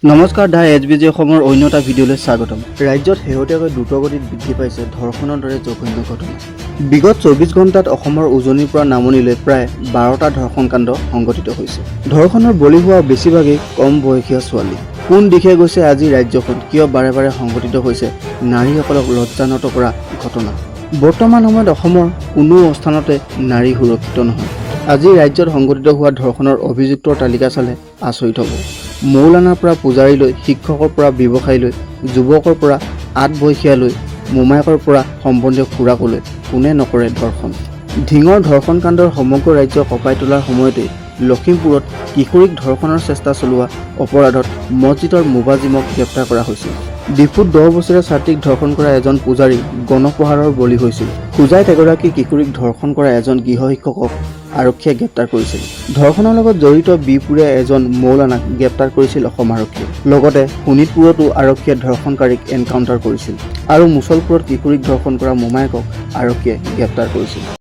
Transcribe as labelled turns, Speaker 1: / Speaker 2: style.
Speaker 1: নমস্কাৰ দা HBJ অসমৰ অন্য এটা ভিডিঅ'লৈ স্বাগতম। ৰাজ্যত শেহতীয়াকৈ দ্ৰুতগতিত বৃদ্ধি পাইছে ধৰ্ষণৰ দৰে জঘন্য ঘটনা। বিগত 24 ঘণ্টাত অসমৰ উজনিৰ পৰা নামনিলৈ প্ৰায় 12টা ধৰ্ষণ কাণ্ড সংঘটিত হৈছে। ধৰ্ষণৰ বলি হোৱা বেছিভাগেই কম বয়সীয়া ছোৱালী। কোন দিশে গৈছে আজি ৰাজ্যখন, কিয় বাৰে বাৰে সংঘটিত হৈছে নাৰীসকলক লজ্জানত কৰা ঘটনা। বৰ্তমান সময়ত অসমৰ কোনো স্থানতে নাৰী সুৰক্ষিত নহয়। আজি ৰাজ্যত সংঘটিত হোৱা ধৰ্ষণৰ অভিযুক্তৰ তালিকা চালে আচৰিত হ'ব। মৌলানাৰ পৰা পূজাৰীলৈ, শিক্ষকৰ পৰা ব্যৱসায়ীলৈ, যুৱকৰ পৰা 8 বয়সীয়ালৈ, মোমায়েকৰ পৰা সম্বন্ধীয় খুৰাকলৈ কোনে নকৰে ধৰ্ষণ। ধিঙৰ ধৰ্ষণ কাণ্ডৰ সমগ্ৰ ৰাজ্য কঁপাই তোলাৰ সময়তে লখিমপুৰত কিশোৰীক ধৰ্ষণৰ চেষ্টা চলোৱা অপৰাধত মছজিদৰ মুবাজিমক গ্ৰেপ্তাৰ কৰা হৈছিল। ডিফুত 10 বছৰীয়া ছাত্ৰীক ধৰ্ষণ কৰা এজন পূজাৰী গণপ্ৰহাৰৰ বলি হৈছিল। হোজাইত এগৰাকী কিশোৰীক ধৰ্ষণ কৰা এজন গৃহ শিক্ষকক আৰক্ষীয়ে গ্ৰেপ্তাৰ কৰিছিল। ধৰ্ষণৰ লগত জড়িত বিপুৰীয়া এজন মৌলানাক গ্ৰেপ্তাৰ কৰিছিল অসম আৰক্ষীয়ে। লগতে শোণিতপুৰতো আৰক্ষীয়ে ধৰ্ষণকাৰীক এনকাউণ্টাৰ কৰিছিল আৰু মুছলপুৰত কিশোৰীক ধৰ্ষণ কৰা মোমায়েকক আৰক্ষীয়ে গ্ৰেপ্তাৰ কৰিছিল।